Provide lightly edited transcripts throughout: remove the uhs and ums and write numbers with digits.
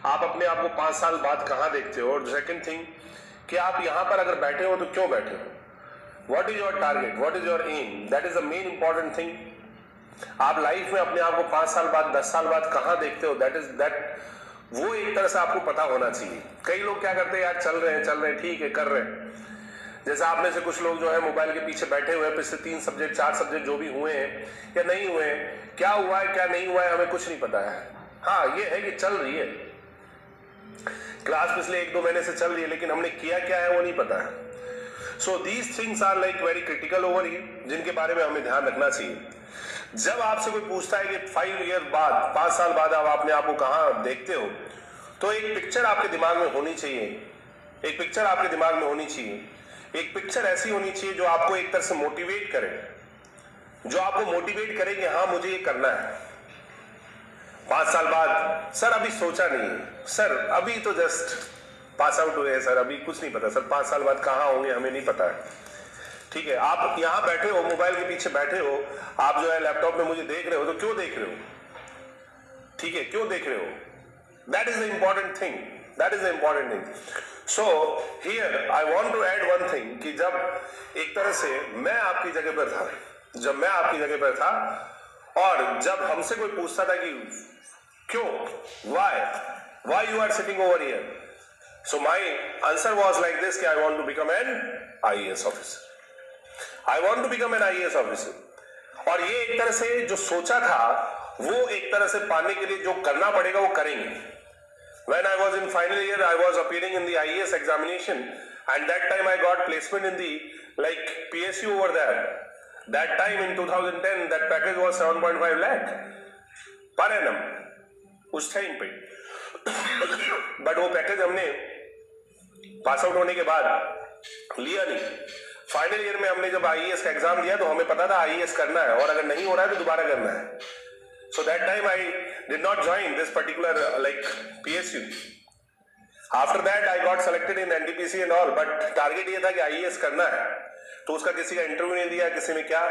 आप अपने आप को 5 साल बाद कहाँ देखते हो, और सेकंड थिंग कि आप यहाँ पर अगर बैठे हो तो क्यों बैठे हो, what is your target, what is your aim, that is the main important thing. आप लाइफ में अपने आप को 5 साल बाद 10 साल बाद कहाँ देखते हो, दैट वो एक तरह से आपको पता होना चाहिए। कई लोग क्या करते हैं, यार चल रहे हैं ठीक है, कर रहे हैं। जैसे आप में से कुछ लोग जो है मोबाइल के पीछे बैठे हुए हैं, पिछले 3 सब्जेक्ट 4 सब्जेक्ट जो भी हुए हैं या नहीं हुए हैं, क्या हुआ है क्या नहीं हुआ है हमें कुछ नहीं पता है। हाँ ये है कि चल रही है क्लास, पिछले 1-2 महीने से चल रही है, लेकिन हमने किया क्या है वो नहीं पता है। So these things are like very critical over here, जिनके बारे में हमें ध्यान रखना चाहिए। जब आपसे कोई पूछता है कि 5 ईयर बाद 5 साल बाद आप अपने आप को कहाँ देखते हो, तो एक पिक्चर आपके दिमाग में होनी चाहिए, एक पिक्चर आपके दिमाग में होनी चाहिए। एक पिक्चर ऐसी होनी चाहिए जो आपको एक तरह से मोटिवेट करे, जो आपको मोटिवेट करे कि हाँ मुझे ये करना है। 5 साल बाद सर अभी सोचा नहीं है, सर अभी तो जस्ट पास आउट हुए हैं, सर अभी कुछ नहीं पता, सर 5 साल बाद कहाँ होंगे हमें नहीं पता है। ठीक है, आप यहाँ बैठे हो, मोबाइल के पीछे बैठे हो, आप जो है लैपटॉप में मुझे देख रहे हो, तो क्यों देख रहे हो, ठीक है क्यों देख रहे हो, that is the important thing, that is the important thing. So here I want to add one thing कि जब एक तरह से मैं आपकी जगह पर था, जब मैं आपकी जगह पर था और जब हमसे कोई पूछता था कि क्यों, why you are sitting over here, so my answer was like this कि I want to become an IAS officer, I want to become an IAS officer. और ये एक तरह से जो सोचा था वो एक तरह से पाने के लिए जो करना पड़ेगा वो करेंगे। When I was in final year, I was appearing in the IAS examination, and that time I got placement in the like PSU over there. That time in 2010, that package was 7.5 lakh per annum उस time पे। But वो package हमने pass out होने के बाद लिया नहीं। Final year में हमने जब आईएएस का एग्जाम दिया तो हमें पता था आईएएस करना है, और अगर नहीं हो रहा है तो दोबारा करना है। So that time I did not join this particular like PSU. After that I got selected in NTPC and all, but target ये था कि IAS करना है, तो उसका किसी का इंटरव्यू नहीं दिया, किसी में क्या।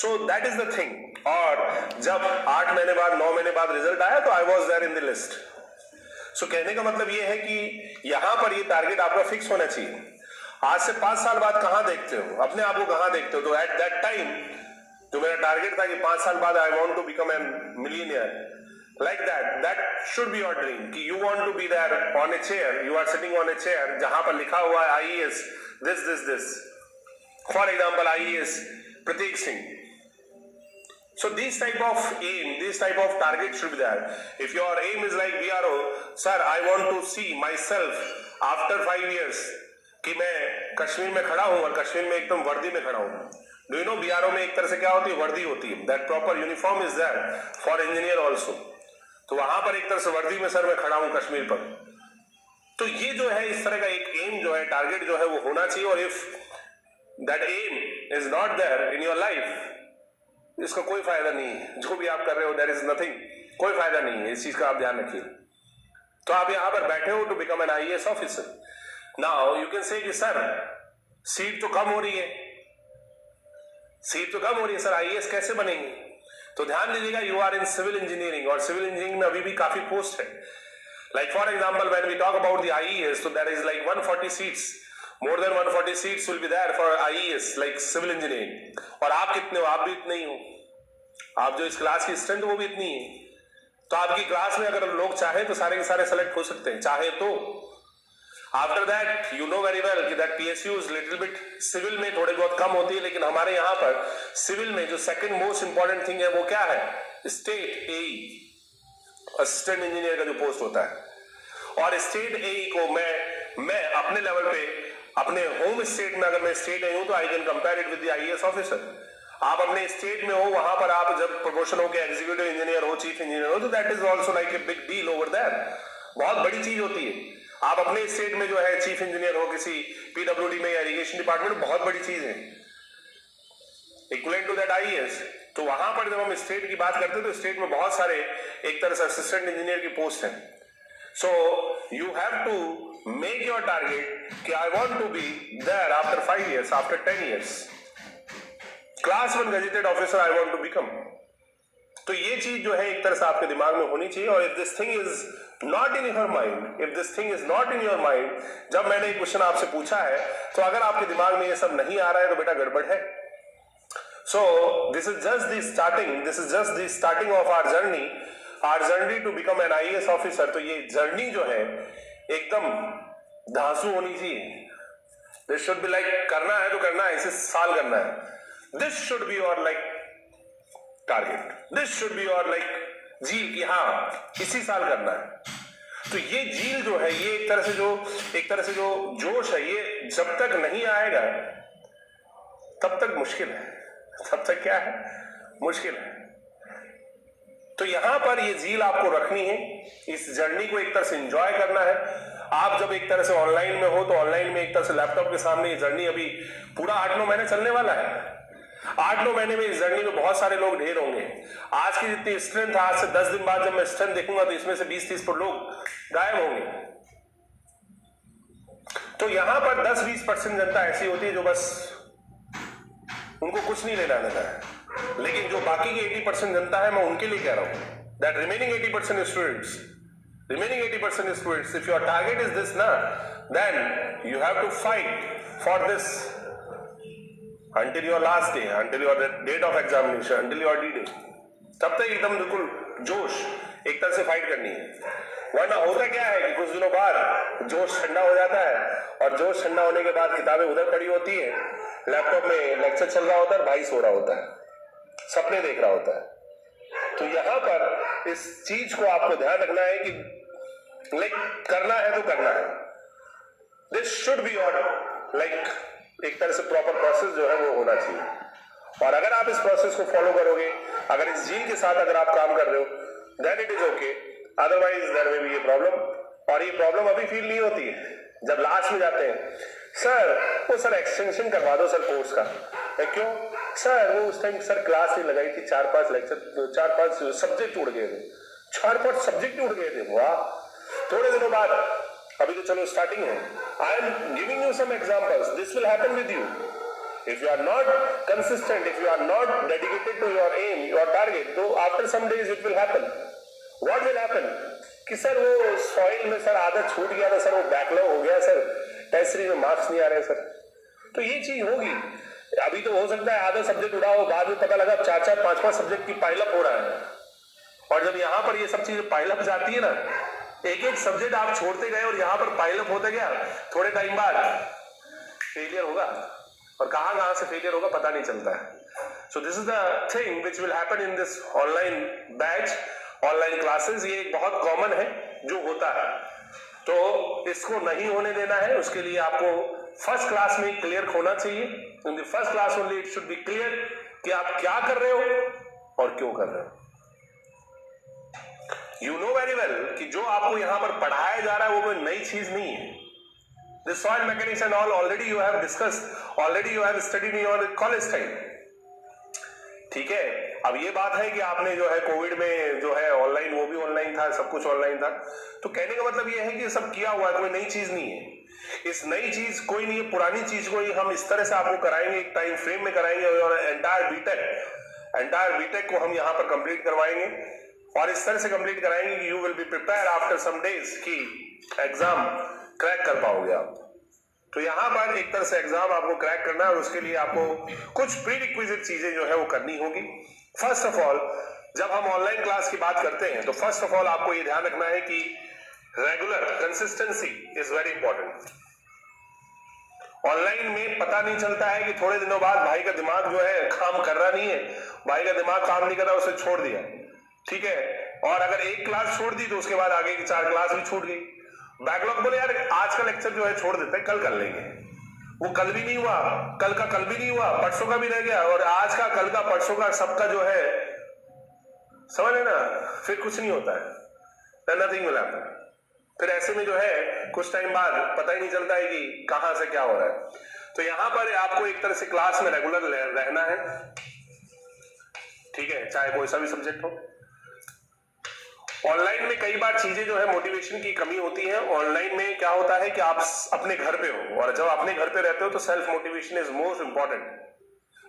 So that is the thing। और जब 8 महीने बाद 9 महीने बाद रिजल्ट आया तो I was there in the list। So कहने का मतलब ये है कि यहाँ पर ये टारगेट आपका फिक्स होना चाहिए। आज से 5 साल बाद कहाँ देखते हो, अपने आप को कहाँ देखते हो, तो एट दैट टाइम जो मेरा टारगेट था कि 5 साल बाद I want to become an millionaire, like that should be your dream कि you want to be there on a chair, you are sitting on a chair जहां पर लिखा हुआ है IAS this, for example IAS Pratik Singh. So this type of aim, this type of target should be there. If your aim is like BRO, sir, I want to see myself after 5 years कि मैं कश्मीर में खड़ा हूं और कश्मीर में एकदम वर्दी में खड़ा हूं। डू यू नो बीआरओ में एक तरह से क्या होती है, वर्दी होती है, that proper uniform is there for engineer also. तो वहां पर एक तरह से वर्दी में सर मैं खड़ा हूं कश्मीर पर। तो ये जो है इस तरह का एक एम जो है, टारगेट जो है वो होना चाहिए। और if that aim is not there in your life, इसका कोई फायदा नहीं है। जो भी आप कर रहे हो देयर इज नथिंग, कोई फायदा नहीं है, इस चीज का आप ध्यान रखिए। तो आप यहां पर बैठे हो to become an IAS officer. Now you can say कि सर सीट तो कम हो रही है, सीट तो कम हो रही है सर, आईएएस कैसे बनेंगे। तो ध्यान दीजिएगा, you are in civil engineering, और सिविल इंजीनियरिंग में अभी भी काफी पोस्ट है। Like for example when we talk about the IAS, तो there is like 140 seats, more than 140 seats will be there for IAS like civil engineering. और आप कितने हो, आप भी इतने ही हो, आप जो इस क्लास की स्ट्रेंथ वो भी इतनी है। तो आपकी क्लास में अगर लोग चाहे तो सारे के सारे सेलेक्ट हो सकते हैं, चाहे तो। After that you know very well कि that PSUs little bit civil में थोड़े बहुत कम होती है, लेकिन हमारे यहाँ पर सिविल में जो सेकंड मोस्ट इंपॉर्टेंट थिंग है वो क्या है, स्टेट एई, असिस्टेंट इंजीनियर का जो पोस्ट होता है। और स्टेट एई को मैं अपने लेवल पे, अपने होम स्टेट में, अगर मैं स्टेट एई हूं तो I can compare it with the IAS officer. आप अपने स्टेट में हो, वहां पर आप जब प्रमोशन हो के एग्जीक्यूटिव इंजीनियर हो, चीफ इंजीनियर हो, तो that is also like a big deal over there, बहुत बड़ी चीज होती है। आप अपने स्टेट में जो है चीफ इंजीनियर हो किसी पीडब्ल्यूडी में या इरिगेशन डिपार्टमेंट, बहुत बड़ी चीज है, इक्विवेलेंट टू दैट आईएएस। तो वहां पर जब हम स्टेट की बात करते हैं तो स्टेट में बहुत सारे एक तरह से असिस्टेंट इंजीनियर की पोस्ट है। So you have to make your target कि I want to be there after 5 years, after 10 years, class 1 gazetted officer I want to become. तो ये चीज जो है एक तरह से आपके दिमाग में होनी चाहिए। और if this thing is not in your mind, if this thing is not in your mind, जब मैंने एक क्वेश्चन आपसे पूछा है तो अगर आपके दिमाग में ये सब नहीं आ रहा है तो बेटा गड़बड़ है। So this is just the starting, this is just the starting of our journey to become an IAS officer. तो ये जर्नी जो है एकदम धांसू होनी चाहिए। दिस शुड बी लाइक, करना है तो करना है, इसे साल करना है। This should be your like target, this should be your like झील की हाँ इसी साल करना है। तो ये झील जो है, ये एक तरह से जो जोश है, ये जब तक नहीं आएगा तब तक मुश्किल है, तब तक क्या है, मुश्किल है। तो यहां पर ये झील आपको रखनी है, इस जर्नी को एक तरह से एंजॉय करना है। आप जब एक तरह से ऑनलाइन में हो तो ऑनलाइन में एक तरह से लैपटॉप के सामने ये जर्नी अभी पूरा 8-9 महीने चलने वाला है। 8-9 महीने में इस जर्नी में बहुत सारे लोग ढेर होंगे। आज की जितनी स्ट्रेंथ, आज से 10 दिन बाद जब मैं स्ट्रेंथ देखूंगा तो इसमें से 20-30 लोग गायब होंगे। तो यहां पर 10-20% जनता ऐसी होती है जो बस उनको कुछ नहीं लेना देना है, लेकिन जो बाकी की 80% जनता है, मैं उनके लिए कह रहा हूं that remaining 80% students, remaining 80% students, if your target is this na, then you have to fight for this until your last day, until your date of examination, until your D-day। तब तक एकदम बिल्कुल जोश एक तरह से फाइट करनी है। वरना होता क्या है कि कुछ दिनों बाद जोश ठंडा हो जाता है, और जोश ठंडा होने के बाद किताबें उधर पड़ी होती है, लैपटॉप में लेक्चर चल रहा होता है, भाई सो रहा होता है, सपने देख रहा होता है। तो यहां पर इस चीज को आपको ध्यान रखना है कि लाइक करना है तो करना है। This should be your like एक तरह से प्रॉपर प्रोसेस जो है वो होना चाहिए। और अगर आप इस प्रोसेस को फॉलो करोगे, अगर इस झील के साथ अगर आप काम कर रहे हो, then it is okay. Otherwise there में भी ये प्रॉब्लम, और ये प्रॉब्लम अभी फील नहीं होती है। जब लास्ट में जाते हैं, सर वो सर एक्सटेंशन करवा दो सर कोर्स का, क्यों सर वो उस टाइम सर क्लास नहीं लगाई थी, 4-5 लेक्चर, 4-5 सब्जेक्ट उड़ गए थे, 4-5 सब्जेक्ट उड़ गए थे। वाह, थोड़े दिनों बाद, अभी तो चलो स्टार्टिंग है, I am giving you some examples, this will happen with you. If you are not consistent, if you are not dedicated to your aim, your target, तो after some days it will happen. What will happen कि sir वो soil में sir आदत छूट गया था, sir वो backlog हो गया, सर टेस्ट सीरीज में मार्क्स नहीं आ रहे सर। तो ये चीज होगी। अभी तो हो सकता है आधा सब्जेक्ट उड़ा हो, बाद में पता लगा 4-4, 5-5 सब्जेक्ट की पाइलअप हो रहा है। और जब यहाँ पर ये सब चीजें पाइलअप जाती है ना, एक सब्जेक्ट आप छोड़ते गए और यहाँ पर पाइलअप होता गया, थोड़े टाइम बाद फेलियर होगा, और कहां से फेलियर होगा पता नहीं चलता है। So this is the thing which will happen in this online batch, online classes. ये एक बहुत कॉमन है जो होता है, तो इसको नहीं होने देना है। उसके लिए आपको फर्स्ट क्लास में क्लियर होना चाहिए। In the first class only it should be clear कि आप क्या कर रहे हो और क्यों कर रहे हो। You know very well कि जो आपको यहाँ पर पढ़ाया जा रहा है वो कोई नई चीज नहीं है। This soil mechanics and all already you have discussed, already you have studied in your college time। ठीक है, अब ये बात है कि आपने जो है कोविड में जो है ऑनलाइन, वो भी ऑनलाइन था, सब कुछ ऑनलाइन था। तो कहने का मतलब ये है कि सब किया हुआ है, कोई नई चीज नहीं है। इस नई चीज कोई नहीं है, पुरानी चीज को ही हम इस तरह से आपको कराएंगे, एक टाइम फ्रेम में कराएंगे, और एंटायर बीटेक को हम यहाँ पर कंप्लीट करवाएंगे, और इस तरह से कंप्लीट कराएंगे कि you will be prepare after some days कि एग्जाम क्रैक कर पाओगे आप। तो यहाँ पर एक तरह से एग्जाम आपको क्रैक करना है, और उसके लिए आपको कुछ प्री रिक्विजिट चीजें जो है वो करनी होगी। फर्स्ट ऑफ ऑल, जब हम ऑनलाइन क्लास की बात करते हैं तो फर्स्ट ऑफ ऑल आपको ये ध्यान रखना है कि regular consistency is very important. Online में पता नहीं चलता है कि थोड़े दिनों बाद भाई का दिमाग जो है काम कर रहा नहीं है, भाई का दिमाग काम नहीं कर रहा, उसे छोड़ दिया, ठीक है। और अगर एक क्लास छोड़ दी तो उसके बाद आगे की 4 क्लास भी छूट गई। बैकलॉग बोले यार आज का लेक्चर जो है छोड़ देते हैं, कल कर लेंगे। वो कल भी नहीं हुआ, कल का कल भी नहीं हुआ, परसों का भी रह गया, और आज का, कल का, परसों का, सबका जो है, समझ है ना, फिर कुछ नहीं होता है, नथिंग विल हैपन। फिर ऐसे में जो है कुछ टाइम बाद पता ही नहीं चलता है कि कहां से क्या हो रहा है। तो यहां पर आपको एक तरह से क्लास में रेगुलर रहना है, ठीक है, चाहे कोई सा भी सब्जेक्ट हो। ऑनलाइन में कई बार चीजें जो है मोटिवेशन की कमी होती है। ऑनलाइन में क्या होता है कि आप अपने घर पे हो, और जब अपने घर पे रहते हो तो self motivation is most important.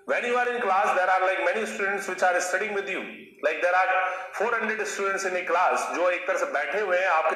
When you are in class, there are like many students which are studying with you. Like there are 400 students in a class जो एक तरह से बैठे हुए हैं आपके